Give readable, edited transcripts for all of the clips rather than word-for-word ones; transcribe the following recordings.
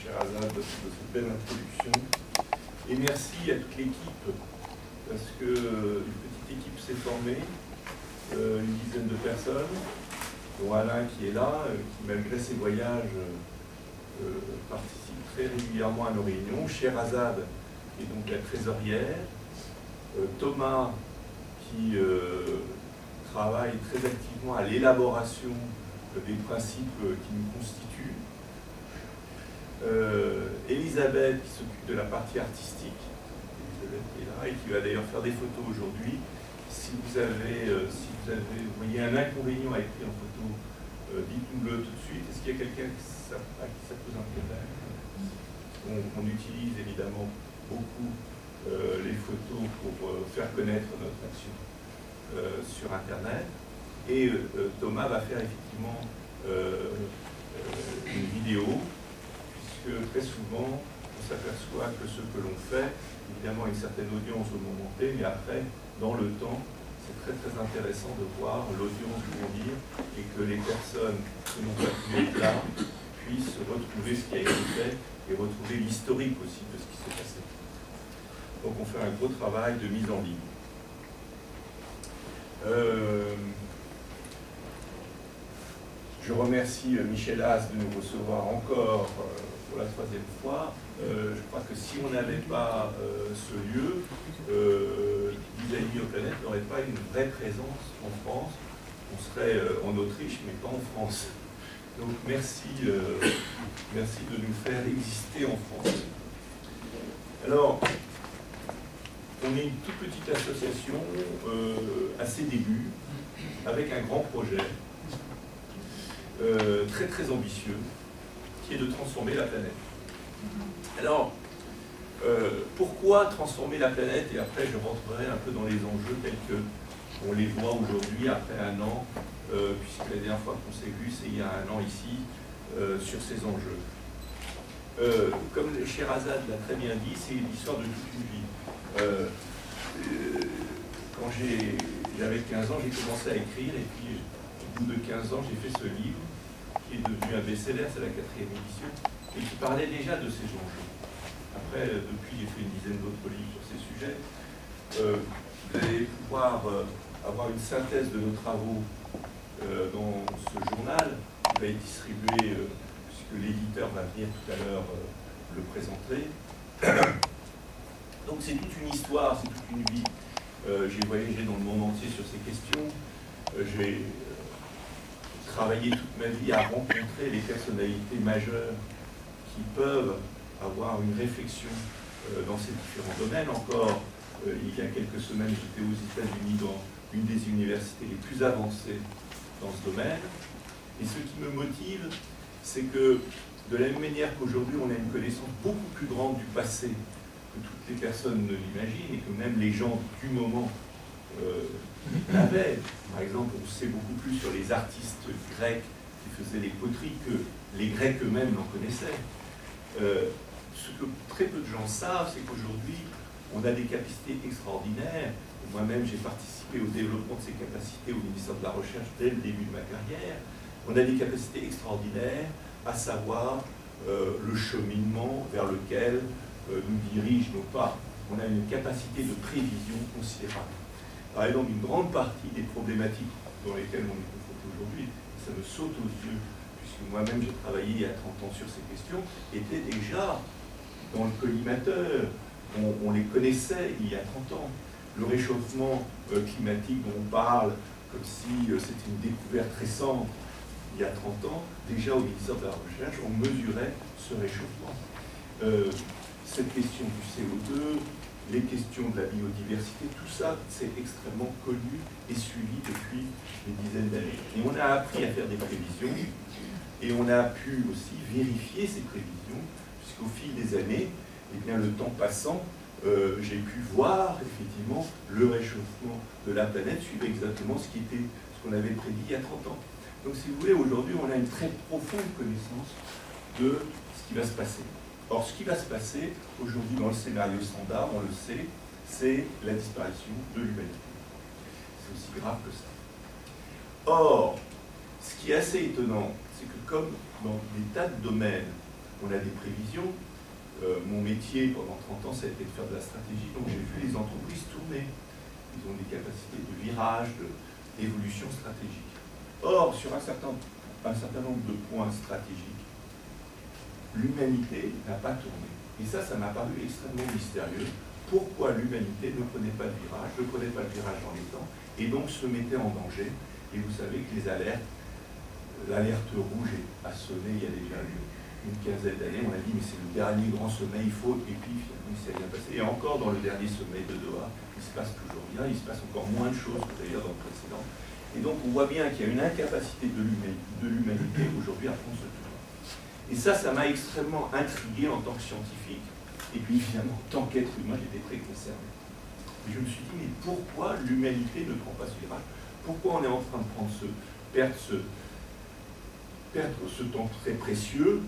Sherazade de cette belle introduction. Et merci à toute l'équipe, parce qu'une petite équipe s'est formée, une dizaine de personnes, dont Alain qui est là, qui malgré ses voyages participe très régulièrement à nos réunions, Sherazade qui est donc la trésorière, Thomas qui travaille très activement à l'élaboration des principes qui nous constituent, Elisabeth qui s'occupe de la partie artistique, Elisabeth qui est là et qui va d'ailleurs faire des photos aujourd'hui. Si vous voyez un inconvénient à être pris en photo, dites-nous-le tout de suite. Est-ce qu'il y a quelqu'un à qui ça pose un problème? On utilise évidemment beaucoup les photos pour faire connaître notre action sur Internet. Et Thomas va faire effectivement une vidéo, puisque très souvent on s'aperçoit que ce que l'on fait, évidemment une certaine audience au moment T, mais après, dans le temps, c'est très très intéressant de voir l'audience grandir et que les personnes qui n'ont pas pu être là puissent retrouver ce qui a été fait et retrouver l'historique aussi de ce qui s'est passé. Donc on fait un gros travail de mise en ligne. Je remercie Michel Haas de nous recevoir encore pour la troisième fois. Je crois que si on n'avait pas ce lieu, Design Bioplanète n'aurait pas une vraie présence en France. On serait en Autriche, mais pas en France. Donc merci, merci de nous faire exister en France. Alors, on est une toute petite association à ses débuts, avec un grand projet, très très ambitieux, qui est de transformer la planète. Alors, pourquoi transformer la planète? Et après je rentrerai un peu dans les enjeux tels qu'on les voit aujourd'hui, après un an, puisque la dernière fois qu'on s'est vu, c'est il y a un an ici, sur ces enjeux. Comme Sherazade l'a très bien dit, c'est l'histoire de toute une vie. Quand j'avais 15 ans, j'ai commencé à écrire, et puis au bout de 15 ans, j'ai fait ce livre, qui est devenu un best-seller, c'est la 4e édition, et qui parlait déjà de ces enjeux. Après, depuis, j'ai fait une dizaine d'autres livres sur ces sujets. Vous allez pouvoir avoir une synthèse de nos travaux dans ce journal, qui va être distribué, puisque l'éditeur va venir tout à l'heure le présenter. Donc c'est toute une histoire, c'est toute une vie. J'ai voyagé dans le monde entier sur ces questions. J'ai travaillé toute ma vie à rencontrer les personnalités majeures qui peuvent avoir une réflexion dans ces différents domaines. Encore, il y a quelques semaines, j'étais aux États-Unis dans une des universités les plus avancées dans ce domaine. Et ce qui me motive, c'est que de la même manière qu'aujourd'hui, on a une connaissance beaucoup plus grande du passé que toutes les personnes ne l'imaginent et que même les gens du moment l'avaient. Par exemple, on sait beaucoup plus sur les artistes grecs qui faisaient les poteries que les Grecs eux-mêmes n'en connaissaient. Ce que très peu de gens savent, c'est qu'aujourd'hui, on a des capacités extraordinaires. Moi-même, j'ai participé au développement de ces capacités au ministère de la Recherche dès le début de ma carrière. On a des capacités extraordinaires, à savoir le cheminement vers lequel nous dirigent nos pas. On a une capacité de prévision considérable. Par exemple, une grande partie des problématiques dans lesquelles on est confronté aujourd'hui, ça me saute aux yeux, puisque moi-même j'ai travaillé il y a 30 ans sur ces questions, étaient déjà dans le collimateur. On les connaissait il y a 30 ans. Le réchauffement climatique dont on parle, comme si c'était une découverte récente, il y a 30 ans, déjà au ministère de la Recherche, on mesurait ce réchauffement. Cette question du CO2, les questions de la biodiversité, tout ça, c'est extrêmement connu et suivi depuis des dizaines d'années. Et on a appris à faire des prévisions, et on a pu aussi vérifier ces prévisions, puisqu'au fil des années, eh bien, le temps passant, j'ai pu voir effectivement le réchauffement de la planète suivait exactement ce qu'on avait prédit il y a 30 ans. Donc si vous voulez, aujourd'hui, on a une très profonde connaissance de ce qui va se passer. Or, ce qui va se passer aujourd'hui dans le scénario standard, on le sait, c'est la disparition de l'humanité. C'est aussi grave que ça. Or, ce qui est assez étonnant, c'est que comme dans des tas de domaines on a des prévisions. Mon métier, pendant 30 ans, ça a été de faire de la stratégie, donc j'ai vu les entreprises tourner. Ils ont des capacités de virage, d'évolution stratégique. Or, sur un certain nombre de points stratégiques, l'humanité n'a pas tourné. Et ça m'a paru extrêmement mystérieux. Pourquoi l'humanité ne prenait pas le virage, dans les temps, et donc se mettait en danger. Et vous savez que les alertes, l'alerte rouge a sonné il y a déjà une quinzaine d'années. On a dit, mais c'est le dernier grand sommet, il faut, et puis finalement, il s'est rien passé. Et encore dans le dernier sommet de Doha, il se passe toujours rien, il se passe encore moins de choses que d'ailleurs dans le précédent. Et donc on voit bien qu'il y a une incapacité de l'humanité aujourd'hui à prendre ce tournant. Et ça m'a extrêmement intrigué en tant que scientifique. Et puis évidemment, en tant qu'être humain, j'étais très concerné. Et je me suis dit, mais pourquoi l'humanité ne prend pas ce virage? Pourquoi on est en train de perdre ce temps très précieux?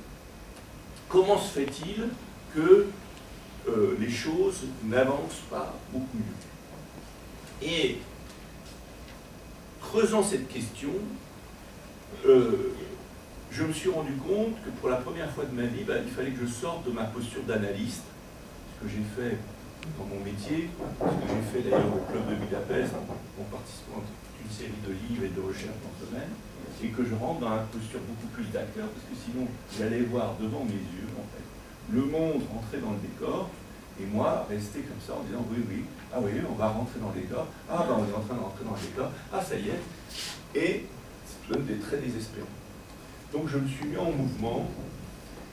Comment se fait-il que les choses n'avancent pas beaucoup mieux? Et creusant cette question, je me suis rendu compte que pour la première fois de ma vie, il fallait que je sorte de ma posture d'analyste, ce que j'ai fait dans mon métier, ce que j'ai fait d'ailleurs au Club de Budapest, en participant à toute une série de livres et de recherches dans ce domaine, et que je rentre dans une posture beaucoup plus d'acteur, parce que sinon j'allais voir devant mes yeux, en fait, le monde rentrer dans le décor, et moi rester comme ça en disant oui, ah oui, on va rentrer dans le décor, ah on est en train de rentrer dans le décor, ah ça y est, et ça donne très désespérant. Donc je me suis mis en mouvement,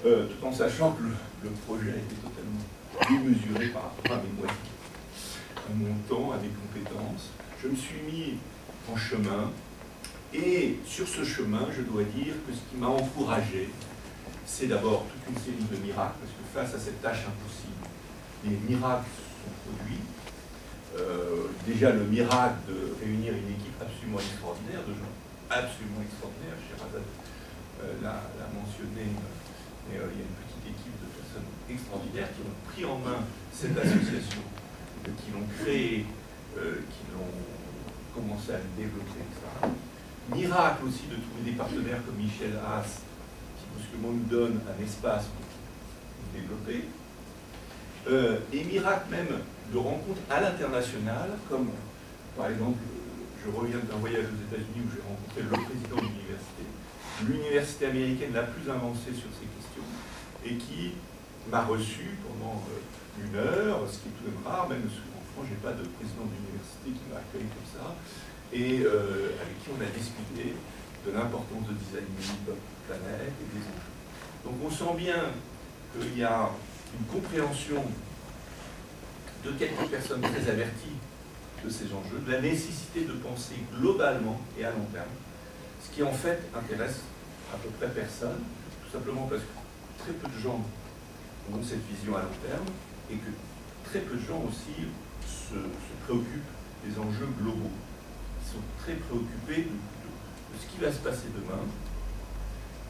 tout en sachant que le projet était totalement démesuré par rapport à mes moyens, à mon temps, à mes compétences. Je me suis mis en chemin, et sur ce chemin, je dois dire que ce qui m'a encouragé, c'est d'abord toute une série de miracles, parce que face à cette tâche impossible, les miracles sont produits. Déjà le miracle de réunir une équipe absolument extraordinaire, de gens absolument extraordinaires, Sherazade l'a mentionné, mais il y a une petite équipe de personnes extraordinaires qui ont pris en main cette association, qui l'ont créée, qui l'ont commencé à le développer, etc. Miracle aussi de trouver des partenaires comme Michel Haas, qui brusquement nous donne un espace pour nous développer. Et miracle même de rencontres à l'international, comme par exemple, je reviens d'un voyage aux États-Unis où j'ai rencontré le président de l'université américaine la plus avancée sur ces questions, et qui m'a reçu pendant 1 heure, ce qui est tout de même rare, même en France, je n'ai pas de président d'université qui m'a accueilli comme ça, et avec qui on a discuté de l'importance de designer notre planète et des enjeux. Donc on sent bien qu'il y a une compréhension de quelques personnes très averties de ces enjeux, de la nécessité de penser globalement et à long terme, ce qui en fait intéresse à peu près personne, tout simplement parce que très peu de gens ont cette vision à long terme, et que très peu de gens aussi se préoccupent des enjeux globaux. Ils sont très préoccupés de ce qui va se passer demain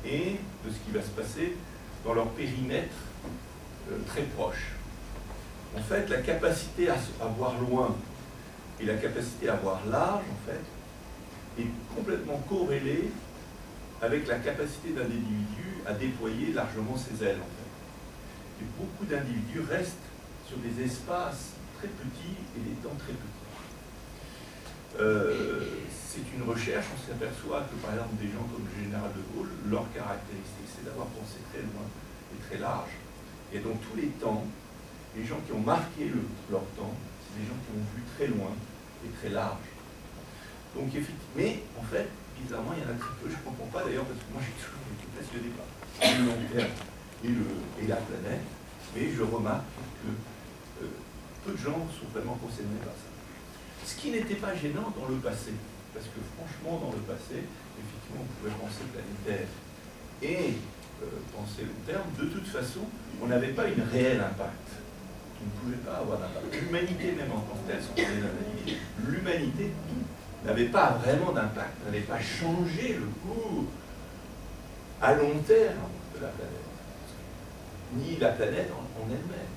et de ce qui va se passer dans leur périmètre très proche. En fait, la capacité à voir loin et la capacité à voir large, en fait, est complètement corrélée avec la capacité d'un individu à déployer largement ses ailes, en fait. Et beaucoup d'individus restent sur des espaces très petits et des temps très petits. C'est une recherche, on s'aperçoit que par exemple des gens comme le général de Gaulle, leur caractéristique c'est d'avoir pensé très loin et très large. Et dans tous les temps, les gens qui ont marqué leur temps, c'est des gens qui ont vu très loin et très large. Donc effectivement, mais en fait, bizarrement, il y en a très peu, je ne comprends pas d'ailleurs, parce que moi j'ai toujours été passionné par le long terme et la planète, mais je remarque que peu de gens sont vraiment concernés par ça. Ce qui n'était pas gênant dans le passé, parce que franchement, dans le passé, effectivement, on pouvait penser planétaire et penser long terme. De toute façon, on n'avait pas une réelle impact. On ne pouvait pas avoir d'impact. L'humanité, même en tant que telle, sans parler d'analyse, l'humanité n'avait pas vraiment d'impact, n'avait pas changé le cours à long terme de la planète, ni la planète en elle-même.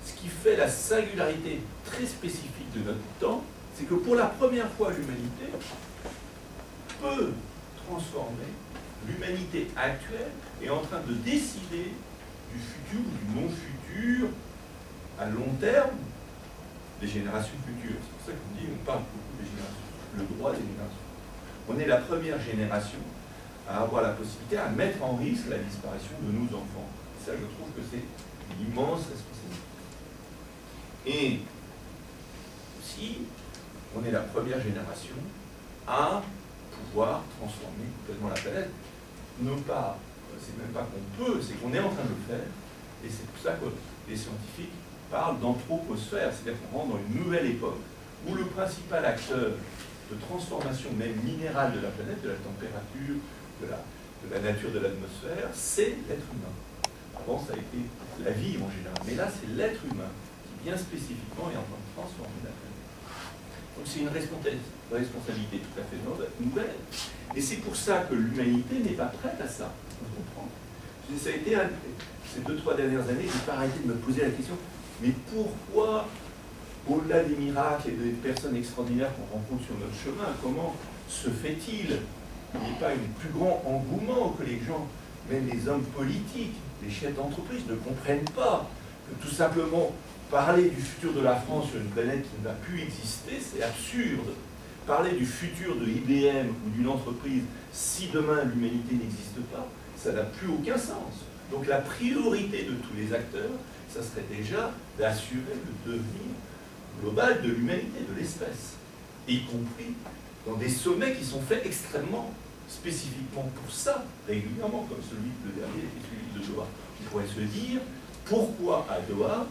Ce qui fait la singularité très spécifique de notre temps, c'est que pour la première fois, l'humanité peut transformer l'humanité actuelle est en train de décider du futur ou du non-futur à long terme des générations futures. C'est pour ça qu'on dit, on parle beaucoup des générations, le droit des générations. On est la première génération à avoir la possibilité à mettre en risque la disparition de nos enfants. Et ça, je trouve que c'est une immense responsabilité. Et aussi, on est la première génération à pouvoir transformer complètement la planète. Non pas, c'est même pas qu'on peut, c'est qu'on est en train de le faire. Et c'est pour ça que les scientifiques parlent d'anthroposphère, c'est-à-dire qu'on rentre dans une nouvelle époque où le principal acteur de transformation même minérale de la planète, de la température, de la nature de l'atmosphère, c'est l'être humain. Avant, ça a été la vie en général. Mais là, c'est l'être humain qui, bien spécifiquement, est en train de transformer la planète. Donc c'est une responsabilité tout à fait nouvelle. Et c'est pour ça que l'humanité n'est pas prête à ça. On comprend. Ça a été ces 2-3 dernières années, je n'ai pas arrêté de me poser la question, mais pourquoi, au-delà des miracles et des personnes extraordinaires qu'on rencontre sur notre chemin, comment se fait-il qu'il n'y ait pas un plus grand engouement, que les gens, même les hommes politiques, les chefs d'entreprise, ne comprennent pas que tout simplement parler du futur de la France sur une planète qui ne va plus exister, c'est absurde. Parler du futur de IBM ou d'une entreprise, si demain l'humanité n'existe pas, ça n'a plus aucun sens. Donc la priorité de tous les acteurs, ça serait déjà d'assurer le devenir global de l'humanité, de l'espèce, y compris dans des sommets qui sont faits extrêmement spécifiquement pour ça, régulièrement, comme celui de dernier, celui de Doha. On pourrait se dire, pourquoi à Doha,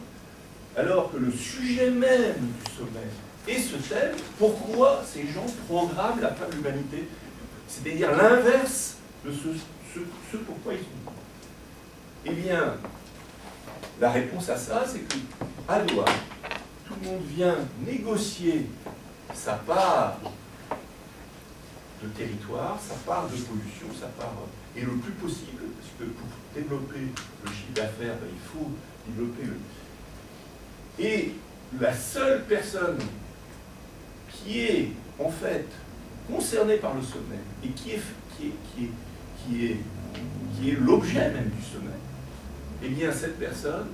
alors que le sujet même du sommet est ce thème, pourquoi ces gens programment la fin de l'humanité? C'est-à-dire l'inverse de ce pourquoi ils sont. Eh bien, la réponse à ça, c'est qu'à Doha, tout le monde vient négocier sa part de territoire, sa part de pollution, sa part, et le plus possible, parce que pour développer le chiffre d'affaires, il faut développer le... Et la seule personne qui est en fait concernée par le sommet et qui est l'objet même du sommet, eh bien cette personne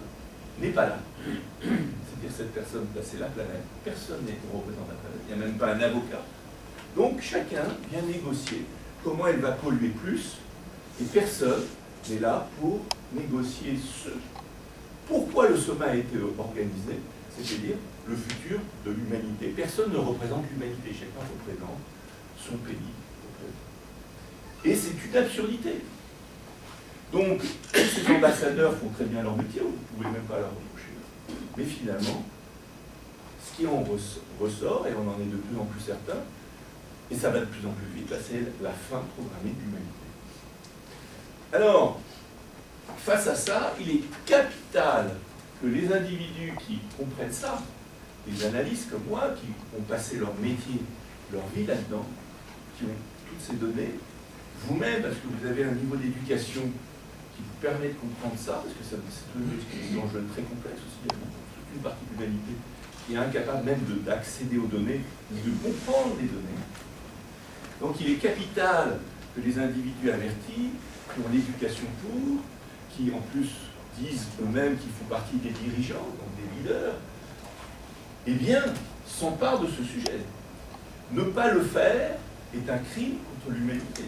n'est pas là. C'est-à-dire cette personne, c'est la planète, personne n'est représentant la planète, il n'y a même pas un avocat. Donc chacun vient négocier comment elle va polluer plus, et personne n'est là pour négocier ce. Pourquoi le sommet a été organisé? C'est-à-dire le futur de l'humanité. Personne ne représente l'humanité, chacun représente son pays. Et c'est une absurdité. Donc, ces ambassadeurs font très bien leur métier, vous ne pouvez même pas leur reprocher. Mais finalement, ce qui en ressort, et on en est de plus en plus certain, et ça va de plus en plus vite, c'est la fin programmée de l'humanité. Alors, face à ça, il est capital que les individus qui comprennent ça, les analystes comme moi, qui ont passé leur métier, leur vie là-dedans, qui ont toutes ces données, vous-même, parce que vous avez un niveau d'éducation qui vous permet de comprendre ça, parce que c'est un enjeu très complexe aussi, il y a toute une partie de l'humanité qui est incapable même d'accéder aux données, de comprendre les données. Donc il est capital que les individus avertis, qui ont l'éducation pour, qui en plus disent eux-mêmes qu'ils font partie des dirigeants, donc des leaders, eh bien, s'emparent de ce sujet. Ne pas le faire est un crime contre l'humanité.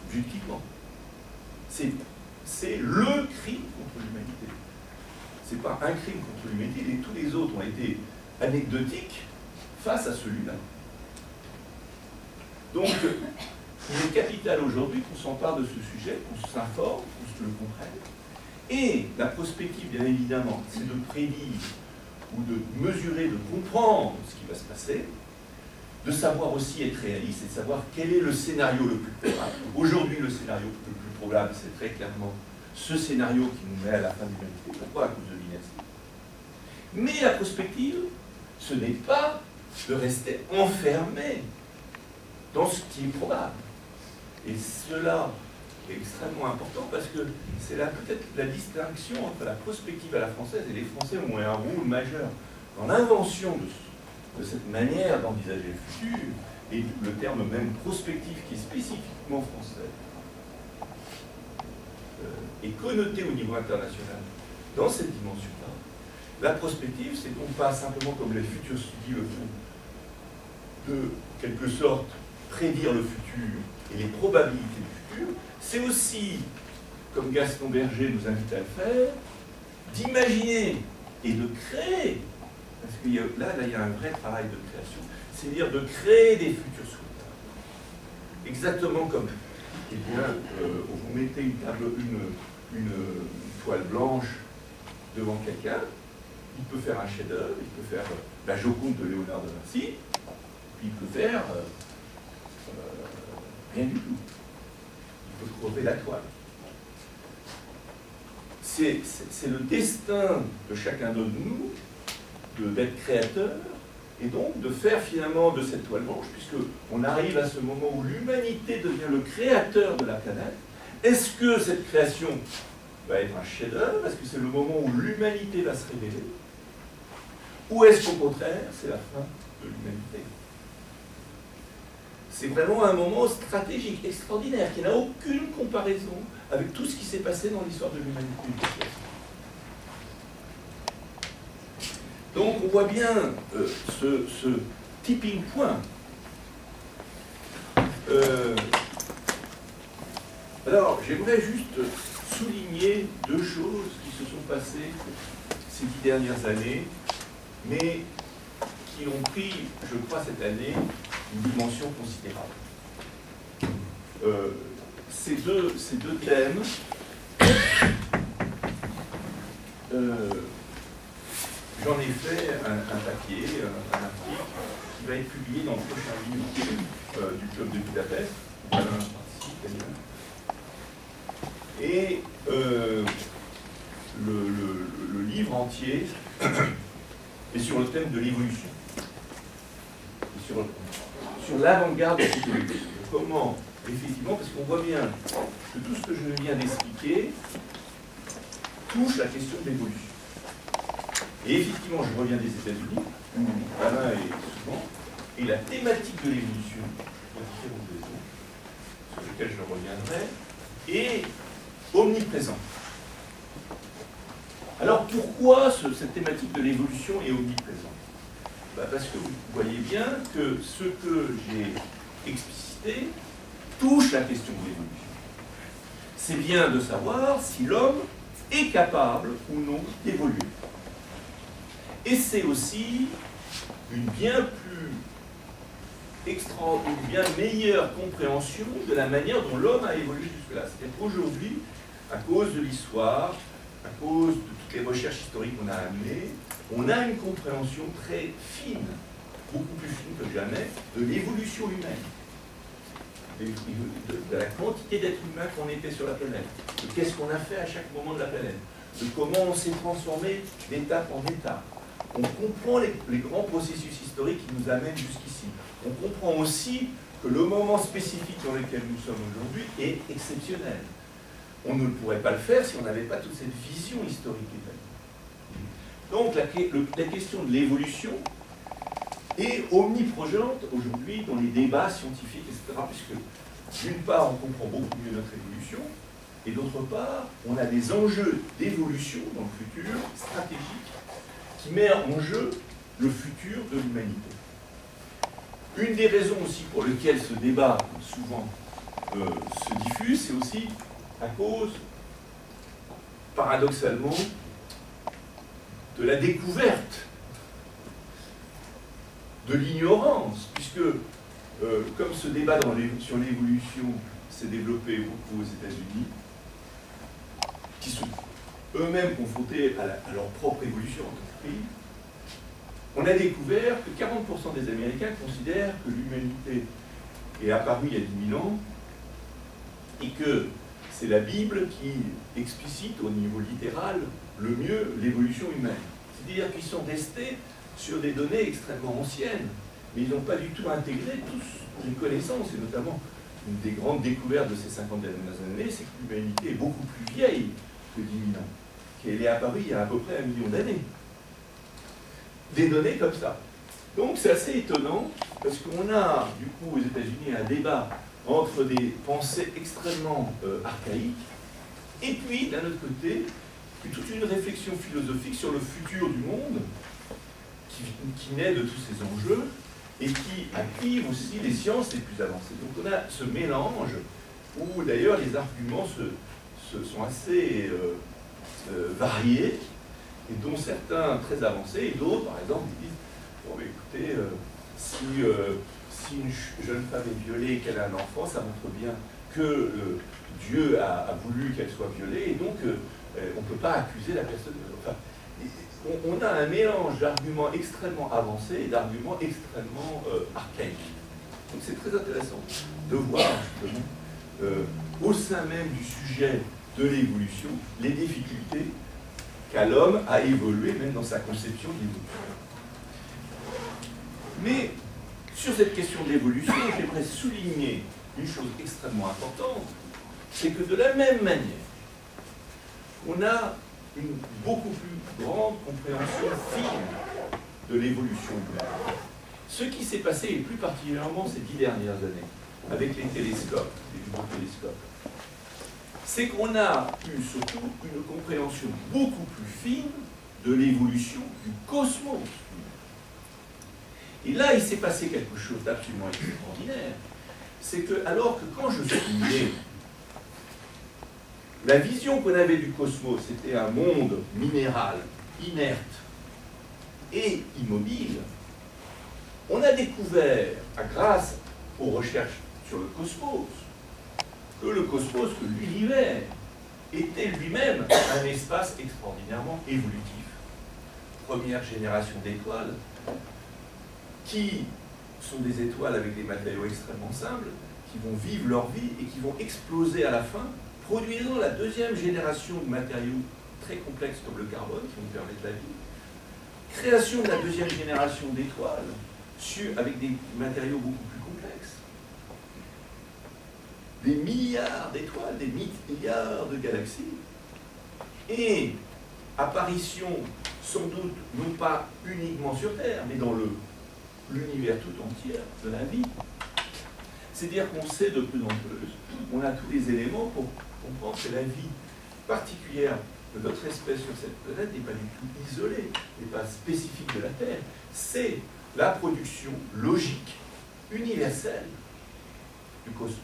Objectivement. C'est le crime contre l'humanité. C'est pas un crime contre l'humanité, et tous les autres ont été anecdotiques face à celui-là. Donc, il est capital aujourd'hui qu'on s'empare de ce sujet, qu'on s'informe, qu'on se le comprenne. Et la prospective, bien évidemment, c'est de prédire ou de mesurer, de comprendre ce qui va se passer, de savoir aussi être réaliste et de savoir quel est le scénario le plus probable. Aujourd'hui, le scénario le plus probable, c'est très clairement ce scénario qui nous met à la fin de l'humanité. Pourquoi? À cause de l'inertie. Mais la prospective, ce n'est pas de rester enfermé dans ce qui est probable. Et cela est extrêmement important parce que c'est peut-être la distinction entre la prospective à la française, et les Français ont un rôle majeur dans l'invention de cette manière d'envisager le futur, et le terme même prospectif qui est spécifiquement français est connotée au niveau international dans cette dimension-là. La prospective, c'est non pas simplement comme les futurs studies le font, de quelque sorte prédire le futur et les probabilités du futur, c'est aussi, comme Gaston Berger nous invite à le faire, d'imaginer et de créer, parce que là, il y a un vrai travail de création, c'est-à-dire de créer des futurs souhaitables. Exactement comme, eh bien, vous mettez une toile blanche devant quelqu'un, il peut faire un chef-d'œuvre, il peut faire la Joconde de Léonard de Vinci, puis il peut faire rien du tout. Il peut crever la toile. C'est le destin de chacun de nous d'être créateur et donc de faire finalement de cette toile blanche, puisqu'on arrive à ce moment où l'humanité devient le créateur de la planète. Est-ce que cette création va être un chef-d'œuvre? Est-ce que c'est le moment où l'humanité va se révéler? Ou est-ce qu'au contraire, c'est la fin de l'humanité? C'est vraiment un moment stratégique, extraordinaire, qui n'a aucune comparaison avec tout ce qui s'est passé dans l'histoire de l'humanité. Donc on voit bien ce tipping point. Alors j'aimerais juste souligner deux choses qui se sont passées ces 10 dernières années, mais qui ont pris, je crois, cette année, une dimension considérable. Ces deux thèmes, j'en ai fait un papier, un article, qui va être publié dans le prochain livre du Club de Budapest. Alain participe d'ailleurs. Et le livre entier est sur le thème de l'évolution. Sur l'avant-garde de cette évolution. Comment, effectivement, parce qu'on voit bien que tout ce que je viens d'expliquer touche la question de l'évolution. Et effectivement, je reviens des États-Unis, où Alain est souvent, et la thématique de l'évolution, pour différentes raisons, sur lesquelles je reviendrai, est omniprésente. Alors pourquoi cette thématique de l'évolution est omniprésente? Parce que vous voyez bien que ce que j'ai explicité touche la question de l'évolution. C'est bien de savoir si l'homme est capable ou non d'évoluer. Et c'est aussi une bien meilleure compréhension de la manière dont l'homme a évolué jusque-là. C'est-à-dire qu'aujourd'hui, à cause de l'histoire, à cause de toutes les recherches historiques qu'on a amenées, on a une compréhension très fine, beaucoup plus fine que jamais, de l'évolution humaine, de la quantité d'êtres humains qu'on était sur la planète, de qu'est-ce qu'on a fait à chaque moment de la planète, de comment on s'est transformé d'étape en étape. On comprend les grands processus historiques qui nous amènent jusqu'ici. On comprend aussi que le moment spécifique dans lequel nous sommes aujourd'hui est exceptionnel. On ne pourrait pas le faire si on n'avait pas toute cette vision historique établie. Donc la question de l'évolution est omniprésente aujourd'hui dans les débats scientifiques, etc. Puisque d'une part, on comprend beaucoup mieux notre évolution, et d'autre part, on a des enjeux d'évolution dans le futur, stratégiques, qui met en jeu le futur de l'humanité. Une des raisons aussi pour lesquelles ce débat souvent se diffuse, c'est aussi à cause, paradoxalement, de la découverte, de l'ignorance, puisque comme ce débat sur l'évolution s'est développé beaucoup aux États-Unis, qui sont eux-mêmes confrontés à leur propre évolution en tant que pays, on a découvert que 40% des Américains considèrent que l'humanité est apparue il y a 10 000 ans et que c'est la Bible qui explicite au niveau littéral le mieux l'évolution humaine. C'est-à-dire qu'ils sont restés sur des données extrêmement anciennes, mais ils n'ont pas du tout intégré toutes les connaissances, et notamment une des grandes découvertes de ces 50 dernières années, c'est que l'humanité est beaucoup plus vieille que 10 000 ans, qu'elle est apparue il y a à peu près 1 million d'années. Des données comme ça. Donc c'est assez étonnant, parce qu'on a, du coup, aux États-Unis, un débat entre des pensées extrêmement archaïques Et puis, d'un autre côté, toute une réflexion philosophique sur le futur du monde qui naît de tous ces enjeux et qui active aussi les sciences les plus avancées. Donc on a ce mélange où d'ailleurs les arguments sont assez variés et dont certains très avancés et d'autres, par exemple, disent bon, mais écoutez, si une jeune femme est violée et qu'elle a un enfant, ça montre bien que Dieu a voulu qu'elle soit violée et donc on ne peut pas accuser la personne. Enfin, on a un mélange d'arguments extrêmement avancés et d'arguments extrêmement archaïques. Donc c'est très intéressant de voir justement au sein même du sujet de l'évolution les difficultés qu'a l'homme à évoluer même dans sa conception de l'évolution. Mais sur cette question de l'évolution, j'aimerais souligner une chose extrêmement importante, c'est que de la même manière, on a une beaucoup plus grande compréhension fine de l'évolution humaine. Ce qui s'est passé, et plus particulièrement ces 10 dernières années, avec les télescopes, les nouveaux télescopes, c'est qu'on a eu surtout une compréhension beaucoup plus fine de l'évolution du cosmos. Et là, il s'est passé quelque chose d'absolument extraordinaire. C'est que, alors que quand je suis né, la vision qu'on avait du cosmos, c'était un monde minéral, inerte et immobile, on a découvert, grâce aux recherches sur le cosmos, que l'univers était lui-même un espace extraordinairement évolutif. Première génération d'étoiles, qui sont des étoiles avec des matériaux extrêmement simples, qui vont vivre leur vie et qui vont exploser à la fin, produisant la deuxième génération de matériaux très complexes comme le carbone, qui vont permettre la vie. Création de la deuxième génération d'étoiles, avec des matériaux beaucoup plus complexes. Des milliards d'étoiles, des milliards de galaxies. Et apparition, sans doute, non pas uniquement sur Terre, mais dans l'univers tout entier de la vie. C'est-à-dire qu'on sait de plus en plus, on a tous les éléments pour comprendre que la vie particulière de notre espèce sur cette planète n'est pas du tout isolée, n'est pas spécifique de la Terre. C'est la production logique, universelle du cosmos.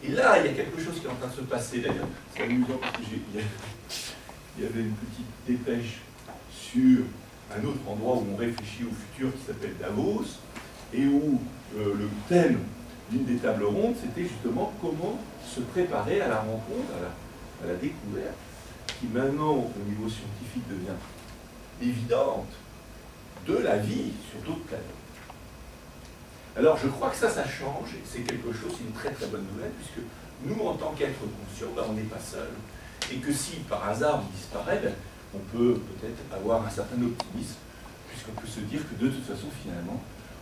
Et là, il y a quelque chose qui est en train de se passer d'ailleurs. C'est amusant parce qu'il y avait une petite dépêche sur un autre endroit où on réfléchit au futur qui s'appelle Davos, et où le thème d'une des tables rondes, c'était justement comment se préparer à la rencontre, à la découverte, qui maintenant, au niveau scientifique, devient évidente, de la vie sur d'autres planètes. Alors je crois que ça change, et c'est quelque chose, c'est une très très bonne nouvelle, puisque nous, en tant qu'êtres conscients, on n'est pas seuls, et que si par hasard on disparaît, on peut peut-être avoir un certain optimisme, puisqu'on peut se dire que de toute façon, finalement,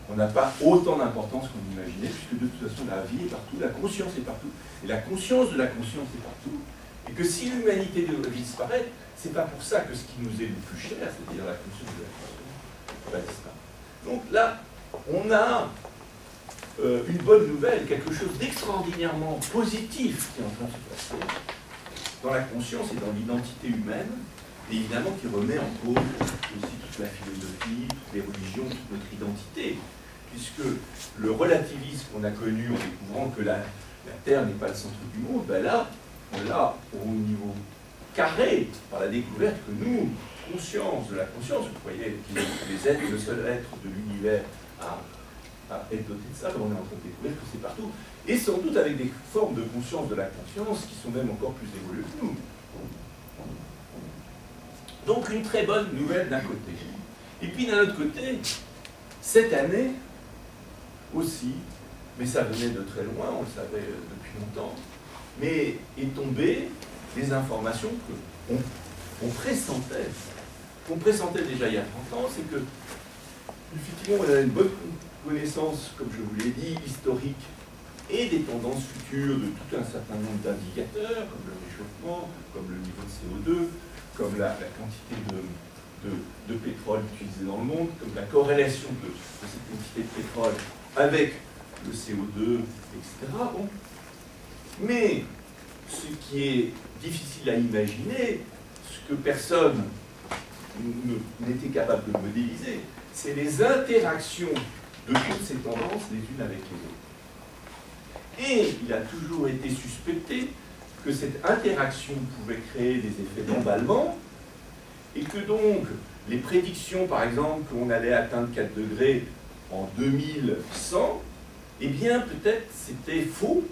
on n'a pas autant d'importance qu'on imaginait, puisque de toute façon, la vie est partout, la conscience est partout, et la conscience de la conscience est partout, et que si l'humanité devait disparaître, c'est pas pour ça que ce qui nous est le plus cher, c'est-à-dire la conscience de la conscience, va disparaître. Donc là, on a une bonne nouvelle, quelque chose d'extraordinairement positif qui est en train de se passer dans la conscience et dans l'identité humaine, et évidemment qui remet en cause aussi toute la philosophie, toutes les religions, toute notre identité, puisque le relativisme qu'on a connu en découvrant que la Terre n'est pas le centre du monde, ben là, on l'a au niveau carré par la découverte que nous, conscience de la conscience, vous voyez, les êtres, le seul être de l'univers à être doté de ça, on est en train de découvrir que c'est partout, et sans doute avec des formes de conscience de la conscience qui sont même encore plus évoluées que nous. Donc une très bonne nouvelle d'un côté. Et puis d'un autre côté, cette année aussi, mais ça venait de très loin, on le savait depuis longtemps, mais est tombé des informations qu'on pressentait déjà il y a 30 ans, c'est que effectivement on a une bonne connaissance, comme je vous l'ai dit, historique et des tendances futures de tout un certain nombre d'indicateurs, comme le réchauffement, comme le niveau de CO2, comme la quantité de pétrole utilisé dans le monde, comme la corrélation de cette quantité de pétrole avec le CO2, etc. Bon. Mais ce qui est difficile à imaginer, ce que personne n'était capable de modéliser, c'est les interactions de toutes ces tendances les unes avec les autres. Et il a toujours été suspecté que cette interaction pouvait créer des effets d'emballement, et que donc les prédictions, par exemple, qu'on allait atteindre 4 degrés en 2100, eh bien peut-être c'était faux,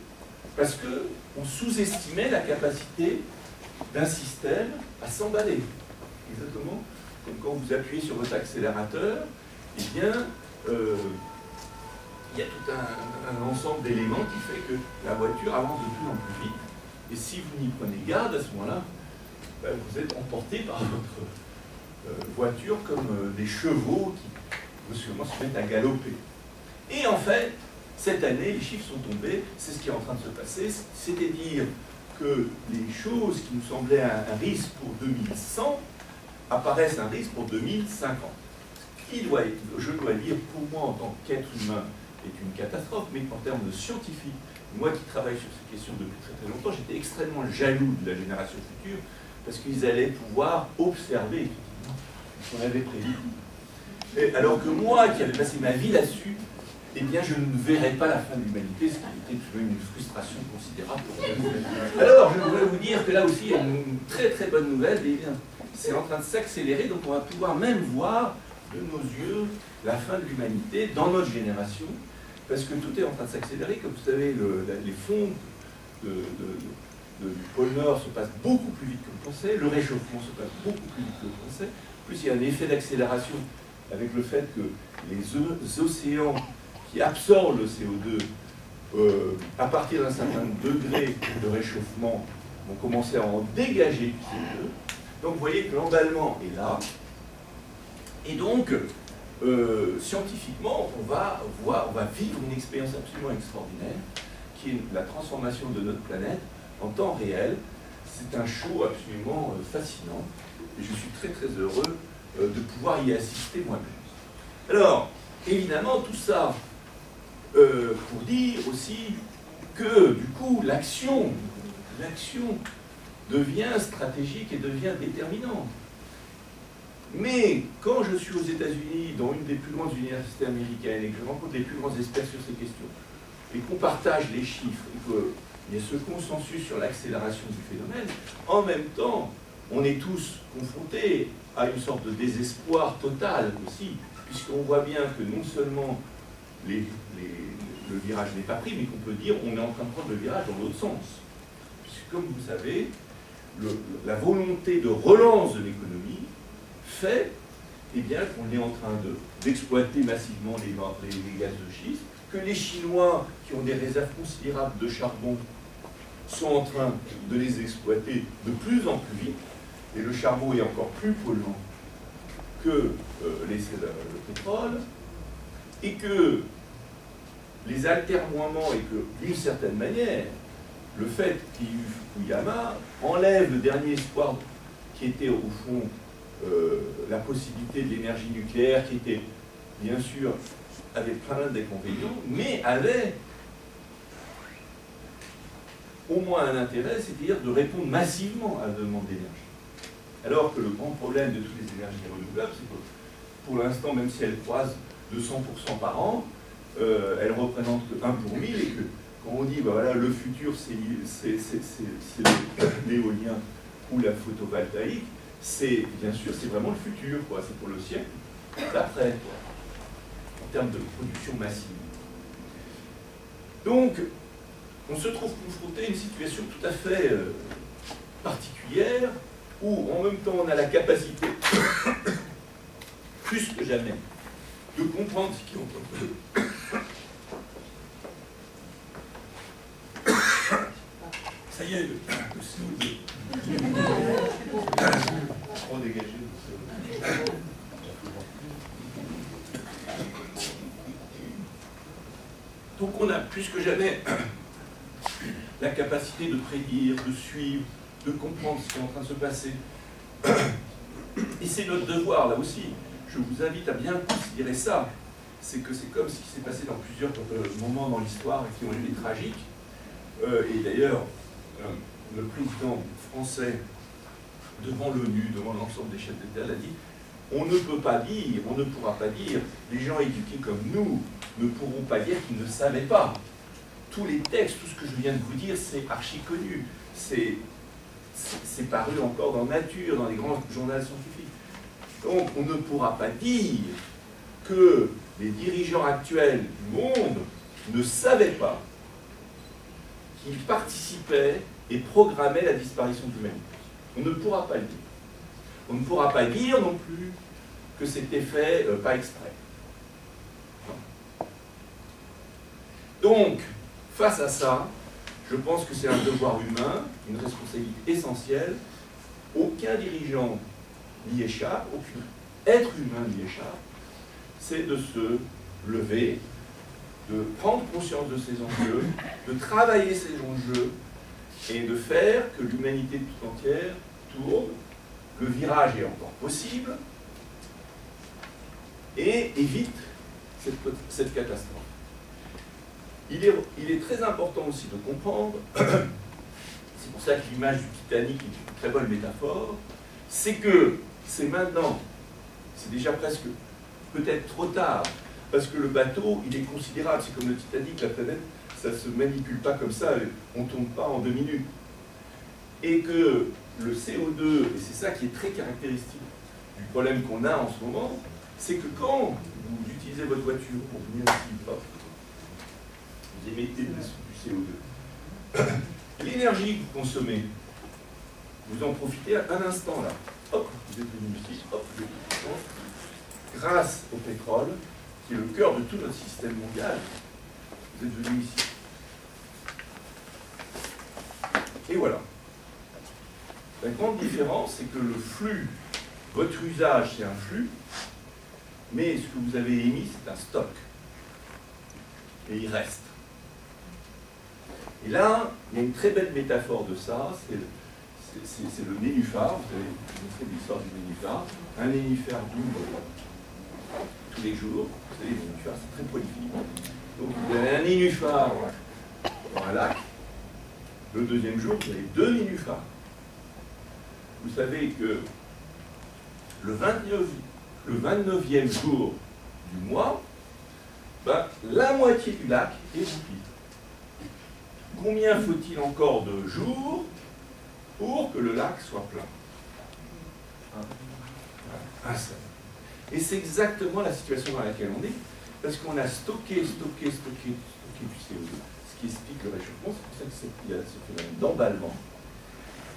parce qu'on sous-estimait la capacité d'un système à s'emballer. Exactement comme quand vous appuyez sur votre accélérateur, eh bien, il y a tout un ensemble d'éléments qui fait que la voiture avance de plus en plus vite. Et si vous n'y prenez garde, à ce moment-là, ben, vous êtes emporté par votre voiture comme des chevaux qui, brusquement, se mettent à galoper. Et en fait, cette année, les chiffres sont tombés, c'est ce qui est en train de se passer, c'est-à-dire que les choses qui nous semblaient un risque pour 2100 apparaissent un risque pour 2050. Ce qui je dois dire, pour moi, en tant qu'être humain, est une catastrophe, mais en termes de scientifique, moi qui travaille sur ces questions depuis très très longtemps, j'étais extrêmement jaloux de la génération future, parce qu'ils allaient pouvoir observer, effectivement, ce qu'on avait prévu. Et alors que moi, qui avais passé ma vie là-dessus, eh bien, je ne verrais pas la fin de l'humanité, ce qui était une frustration considérable pour moi. Alors, je voudrais vous dire que là aussi, il y a une très très bonne nouvelle, eh bien, c'est en train de s'accélérer, donc on va pouvoir même voir de nos yeux la fin de l'humanité dans notre génération, parce que tout est en train de s'accélérer. Comme vous savez, les fonds du pôle Nord se passent beaucoup plus vite qu'on pensait, le réchauffement se passe beaucoup plus vite que l'on pensait. En plus, il y a un effet d'accélération avec le fait que les océans qui absorbent le CO2 à partir d'un certain degré de réchauffement vont commencer à en dégager du CO2. Donc vous voyez que l'emballement est là. Et donc, scientifiquement, on va vivre une expérience absolument extraordinaire, qui est la transformation de notre planète en temps réel. C'est un show absolument fascinant, et je suis très très heureux de pouvoir y assister moi-même. Alors, évidemment, tout ça pour dire aussi que, du coup, l'action devient stratégique et devient déterminante. Mais quand je suis aux États-Unis, dans une des plus grandes universités américaines, et que je rencontre les plus grands experts sur ces questions, et qu'on partage les chiffres, et qu'il y a ce consensus sur l'accélération du phénomène, en même temps, on est tous confrontés à une sorte de désespoir total aussi, puisqu'on voit bien que non seulement le virage n'est pas pris, mais qu'on peut dire qu'on est en train de prendre le virage dans l'autre sens. Puisque, comme vous savez, la volonté de relance de l'économie fait eh bien, qu'on est en train d'exploiter massivement les gaz de schiste, que les Chinois, qui ont des réserves considérables de charbon, sont en train de les exploiter de plus en plus vite, et le charbon est encore plus polluant que le pétrole, et que les atermoiements, et que d'une certaine manière, le fait qu'il y ait eu Fukuyama enlève le dernier espoir qui était au fond la possibilité de l'énergie nucléaire, qui était bien sûr avec plein d'inconvénients, mais avait au moins un intérêt, c'est-à-dire de répondre massivement à la demande d'énergie. Alors que le grand problème de toutes les énergies renouvelables, c'est que pour l'instant, même si elles croissent de 100% par an, elles représentent que 1 pour 1000, et que quand on dit, bah voilà, le futur, c'est l'éolien ou la photovoltaïque, c'est, bien sûr, c'est vraiment le futur, quoi. C'est pour le siècle d'après, en termes de production massive. Donc, on se trouve confronté à une situation tout à fait particulière, où en même temps on a la capacité, plus que jamais, de comprendre ce qui est en train de... Ça y est, le CO2. Trop dégagé. Donc on a plus que jamais la capacité de prédire, de suivre, de comprendre ce qui est en train de se passer. Et c'est notre devoir, là aussi. Je vous invite à bien considérer ça. C'est que c'est comme ce qui s'est passé dans plusieurs moments dans l'histoire qui ont été tragiques. Et d'ailleurs, le président français, devant l'ONU, devant l'ensemble des chefs d'État, a dit on ne peut pas dire, on ne pourra pas dire, les gens éduqués comme nous ne pourront pas dire qu'ils ne savaient pas. Tous les textes, tout ce que je viens de vous dire, c'est archi connu. C'est paru encore dans Nature, dans les grands journaux scientifiques. Donc on ne pourra pas dire que les dirigeants actuels du monde ne savaient pas qu'ils participaient et programmaient la disparition de l'humanité. On ne pourra pas le dire. On ne pourra pas dire non plus que c'était fait pas exprès. Donc, face à ça, je pense que c'est un devoir humain, une responsabilité essentielle. Aucun dirigeant n'y échappe, aucun être humain n'y échappe. C'est de se lever, de prendre conscience de ces enjeux, de travailler ces enjeux et de faire que l'humanité tout entière tourne. Le virage est encore possible et évite cette catastrophe. Il est très important aussi de comprendre, c'est pour ça que l'image du Titanic est une très bonne métaphore, c'est que c'est maintenant, c'est déjà presque peut-être trop tard, parce que le bateau, il est considérable, c'est comme le Titanic, la planète, ça ne se manipule pas comme ça, on ne tombe pas en 2 minutes. Et que le CO2, et c'est ça qui est très caractéristique du problème qu'on a en ce moment, c'est que quand vous utilisez votre voiture pour venir ici, hop, vous émettez du CO2. L'énergie que vous consommez, vous en profitez à un instant là. Hop, vous êtes venu ici, hop, grâce au pétrole, qui est le cœur de tout notre système mondial, vous êtes venu ici. Et voilà. La grande différence, c'est que le flux, votre usage, c'est un flux, mais ce que vous avez émis, c'est un stock. Et il reste. Et là, il y a une très belle métaphore de ça, c'est le nénuphar, vous savez, vous faites l'histoire du nénuphar. Un nénuphar d'ouvre tous les jours, vous savez, les nénuphars, c'est très prolifique. Donc vous avez un nénuphar dans un lac, le deuxième jour, vous avez 2 nénuphars. Vous savez que le 29e jour du mois, ben, la moitié du lac est remplie. Combien faut-il encore de jours pour que le lac soit plein? Un seul. Et c'est exactement la situation dans laquelle on est, parce qu'on a stocké du CO2, ce qui explique le réchauffement, c'est pour ça qu'il y a ce phénomène d'emballement.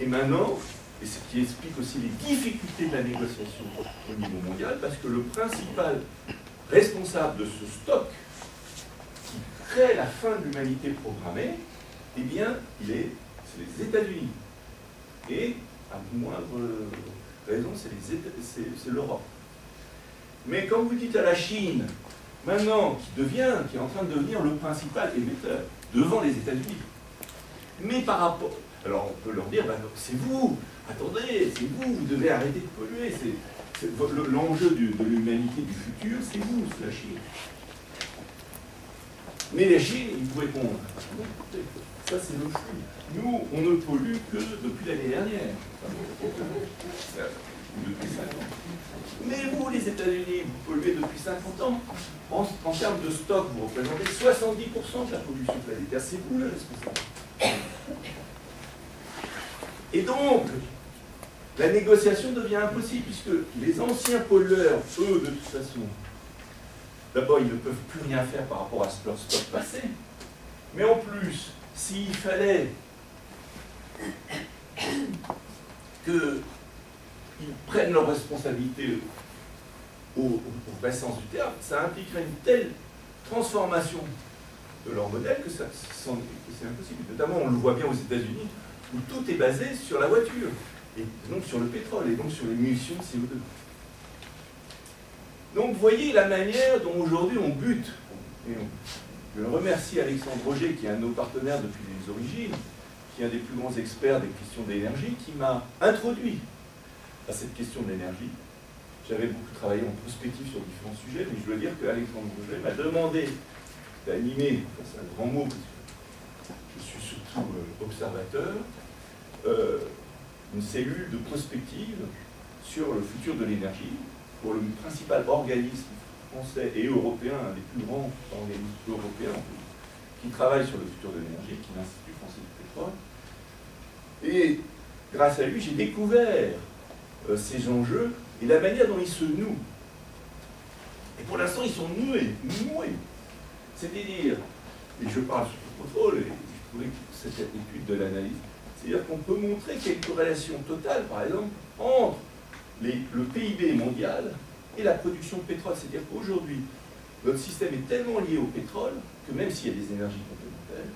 Et maintenant, et ce qui explique aussi les difficultés de la négociation au niveau mondial, parce que le principal responsable de ce stock qui crée la fin de l'humanité programmée, eh bien, c'est les États-Unis. Et, à moindre raison, c'est l'Europe. Mais quand vous dites à la Chine, maintenant, qui est en train de devenir le principal émetteur, devant les États-Unis, mais par rapport... Alors, on peut leur dire, ben, c'est vous, attendez, c'est vous, vous devez arrêter de polluer, l'enjeu de l'humanité du futur, c'est vous, c'est la Chine. Mais les Chines, ils vous répondent, ça c'est le flux. Nous, on ne pollue que depuis l'année dernière, depuis 5 ans. Mais vous, les États-Unis, vous polluez depuis 50 ans. En termes de stock, vous représentez 70% de la pollution planétaire. C'est vous le responsable. Et donc, la négociation devient impossible, puisque les anciens pollueurs, eux, de toute façon, d'abord, ils ne peuvent plus rien faire par rapport à leur stock passé. Mais en plus, s'il fallait qu'ils prennent leurs responsabilités au vrai sens du terme, ça impliquerait une telle transformation de leur modèle que c'est impossible. Notamment, on le voit bien aux États-Unis, où tout est basé sur la voiture, et donc sur le pétrole, et donc sur l'émission de CO2. Donc, vous voyez la manière dont aujourd'hui on bute. Et je remercie Alexandre Roger, qui est un de nos partenaires depuis les origines, qui est un des plus grands experts des questions d'énergie, qui m'a introduit à cette question de l'énergie. J'avais beaucoup travaillé en prospective sur différents sujets, mais je dois dire qu'Alexandre Roger m'a demandé d'animer, c'est un grand mot, parce que je suis surtout observateur, une cellule de prospective sur le futur de l'énergie pour le principal organisme français et européen, un des plus grands organismes européens qui travaille sur le futur de l'énergie, qui est l'Institut français du pétrole. Et grâce à lui, j'ai découvert ces enjeux et la manière dont ils se nouent. Et pour l'instant, ils sont noués. C'est-à-dire, et je parle sur le contrôle, et je trouvais que cette étude de l'analyse, c'est-à-dire qu'on peut montrer qu'il y a une corrélation totale, par exemple, entre le PIB mondial et la production de pétrole. C'est-à-dire qu'aujourd'hui, notre système est tellement lié au pétrole que même s'il y a des énergies complémentaires,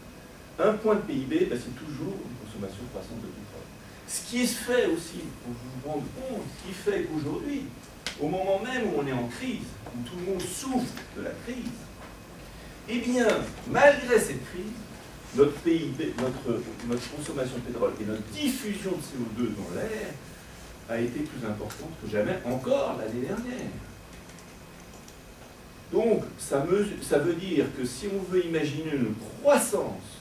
un point de PIB, ben, c'est toujours une consommation croissante de pétrole. Ce qui se fait aussi, pour vous rendre compte, ce qui fait qu'aujourd'hui, au moment même où on est en crise, où tout le monde souffre de la crise, eh bien, malgré cette crise, notre PIB, notre consommation de pétrole et notre diffusion de CO2 dans l'air a été plus importante que jamais, encore l'année dernière. Donc, ça veut dire que si on veut imaginer une croissance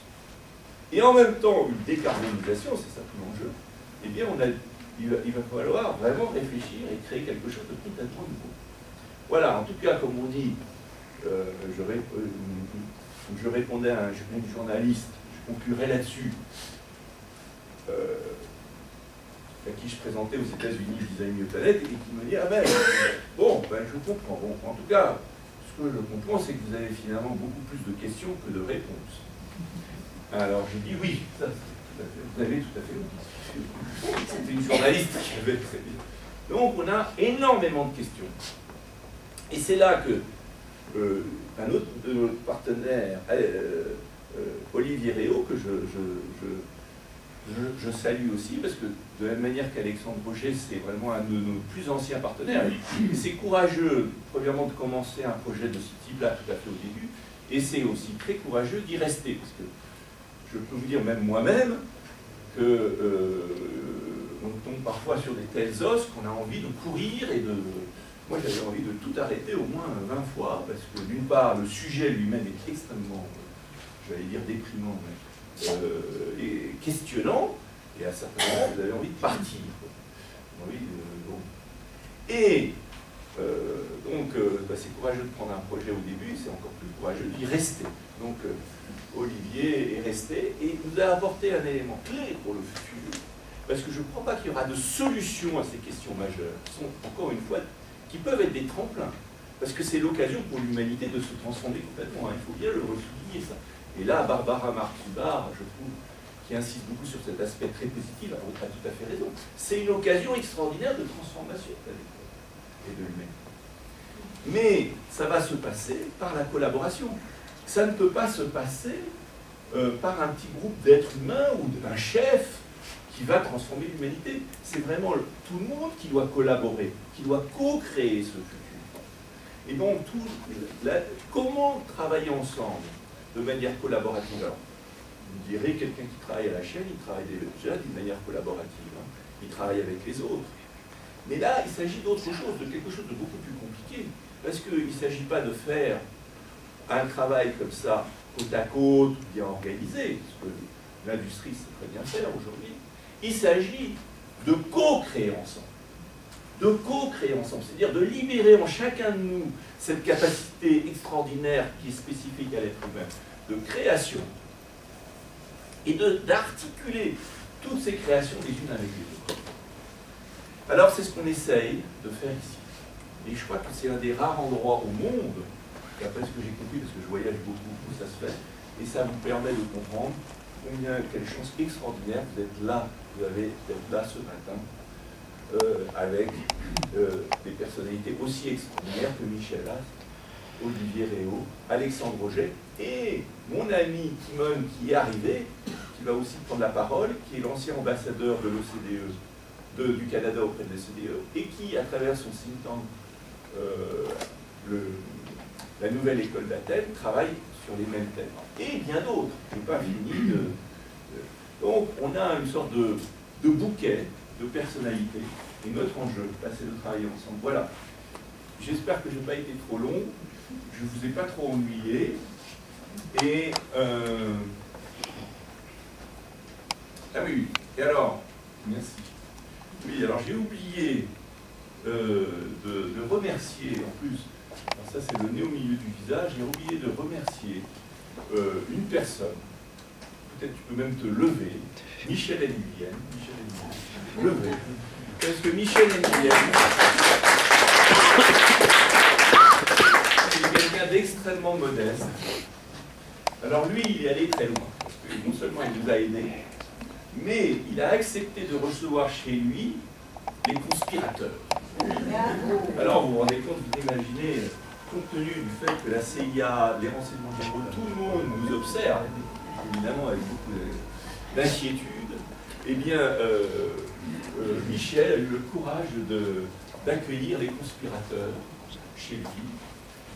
et en même temps une décarbonisation, c'est ça tout l'enjeu, eh bien, il va falloir vraiment réfléchir et créer quelque chose de complètement nouveau. Voilà, en tout cas, comme on dit, je répondais à un journaliste, je conclurai là-dessus, à qui je présentais aux États-Unis le design Bioplanète, et qui me dit, ah ben, bon, ben, je comprends. Bon, en tout cas, ce que je comprends, c'est que vous avez finalement beaucoup plus de questions que de réponses. Alors, j'ai dit, oui, ça, vous avez tout à fait raison. C'était une journaliste qui avait très bien. Donc, on a énormément de questions. Et c'est là que un autre de nos partenaires, Olivier Réau, que je salue aussi, parce que de la même manière qu'Alexandre Roger, c'est vraiment un de nos plus anciens partenaires. C'est courageux, premièrement, de commencer un projet de ce type-là tout à fait au début, et c'est aussi très courageux d'y rester, parce que je peux vous dire, même moi-même, que on tombe parfois sur des tels os qu'on a envie de courir et de... Moi, j'avais envie de tout arrêter au moins 20 fois, parce que d'une part, le sujet lui-même est extrêmement, j'allais dire déprimant, et questionnant, et à certains moments, vous avez envie de partir. Et donc, c'est courageux de prendre un projet au début, c'est encore plus courageux d'y rester. Donc, Olivier est resté, et nous a apporté un élément clé pour le futur, parce que je ne crois pas qu'il y aura de solution à ces questions majeures, qui sont, encore une fois, qui peuvent être des tremplins, parce que c'est l'occasion pour l'humanité de se transformer complètement, hein. Il faut bien le souligner, ça. Et là, Barbara Marx-Hubbard, je trouve, qui insiste beaucoup sur cet aspect très positif, a tout à fait raison. C'est une occasion extraordinaire de transformation et de l'humanité. Mais ça va se passer par la collaboration. Ça ne peut pas se passer par un petit groupe d'êtres humains ou d'un chef qui va transformer l'humanité. C'est vraiment tout le monde qui doit collaborer, qui doit co-créer ce futur. Et donc, comment travailler ensemble de manière collaborative? Alors, vous direz, quelqu'un qui travaille à la chaîne, il travaille déjà d'une manière collaborative. Hein. Il travaille avec les autres. Mais là, il s'agit d'autre chose, de quelque chose de beaucoup plus compliqué. Parce qu'il ne s'agit pas de faire un travail comme ça, côte à côte, bien organisé, parce que l'industrie sait très bien faire aujourd'hui. Il s'agit de co-créer ensemble. De co-créer ensemble, c'est-à-dire de libérer en chacun de nous cette capacité extraordinaire qui est spécifique à l'être humain, de création, et d'articuler toutes ces créations les unes avec les autres. Alors c'est ce qu'on essaye de faire ici. Et je crois que c'est un des rares endroits au monde, d'après ce que j'ai compris, parce que je voyage beaucoup, où ça se fait, et ça vous permet de comprendre quelle chance extraordinaire vous êtes là, vous avez d'être là ce matin, avec des personnalités aussi extraordinaires que Michel As, Olivier Réau, Alexandre Roger, et mon ami Timon qui est arrivé, qui va aussi prendre la parole, qui est l'ancien ambassadeur de l'OCDE, du Canada auprès de l'OCDE, et qui, à travers son think tank, la nouvelle école d'Athènes, travaille sur les mêmes thèmes. Et bien d'autres. Je n'ai pas fini de... Donc, on a une sorte de bouquet de personnalités. Et notre enjeu, là, c'est de travailler ensemble. Voilà. J'espère que je n'ai pas été trop long. Je ne vous ai pas trop ennuyé. Et Ah oui, et alors, merci. Oui, alors j'ai oublié de remercier, en plus, alors ça c'est le nez au milieu du visage, j'ai oublié de remercier une personne, peut-être tu peux même te lever, Michel Nguyen, levez, parce que Michel Nguyen, c'est quelqu'un d'extrêmement modeste. Alors lui, il est allé très loin, parce que non seulement il nous a aidés, mais il a accepté de recevoir chez lui les conspirateurs. Alors vous vous rendez compte, vous imaginez, compte tenu du fait que la CIA, les renseignements généraux, tout le monde nous observe, évidemment avec beaucoup d'inquiétude, eh bien Michel a eu le courage d'accueillir les conspirateurs chez lui.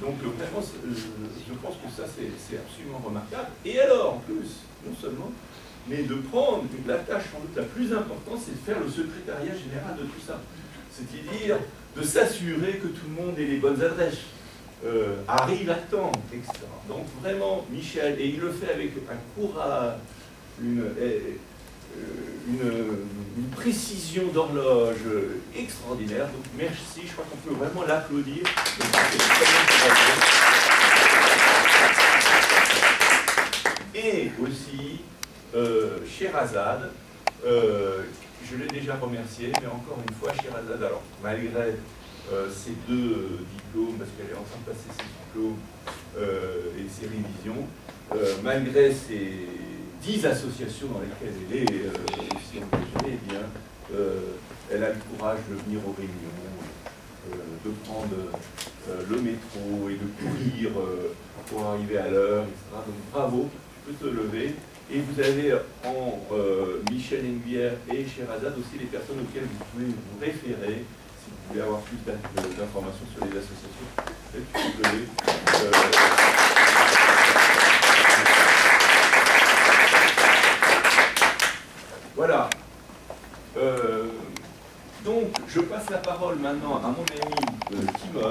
Donc vraiment, je pense que ça c'est absolument remarquable. Et alors, en plus, non seulement, mais de prendre la tâche sans doute la plus importante, c'est de faire le secrétariat général de tout ça. C'est-à-dire de s'assurer que tout le monde ait les bonnes adresses, arrive à temps, etc. Donc vraiment, Michel, et il le fait avec un courage, une précision d'horloge extraordinaire. Donc merci, je crois qu'on peut vraiment l'applaudir. Et aussi, Sherazade, je l'ai déjà remercié, mais encore une fois, Sherazade, alors malgré ses 2 diplômes, parce qu'elle est en train de passer ses diplômes et ses révisions, malgré ses 10 associations dans lesquelles elle est aussi engagée, eh bien, elle a le courage de venir aux réunions, de prendre le métro et de courir pour arriver à l'heure, etc. Donc bravo, tu peux te lever. Et vous avez en Michel Nguyen et Sherazade aussi les personnes auxquelles vous pouvez vous référer si vous voulez avoir plus d'informations sur les associations. Peut-être que vous devez, voilà. Donc, je passe la parole maintenant à mon ami Timon.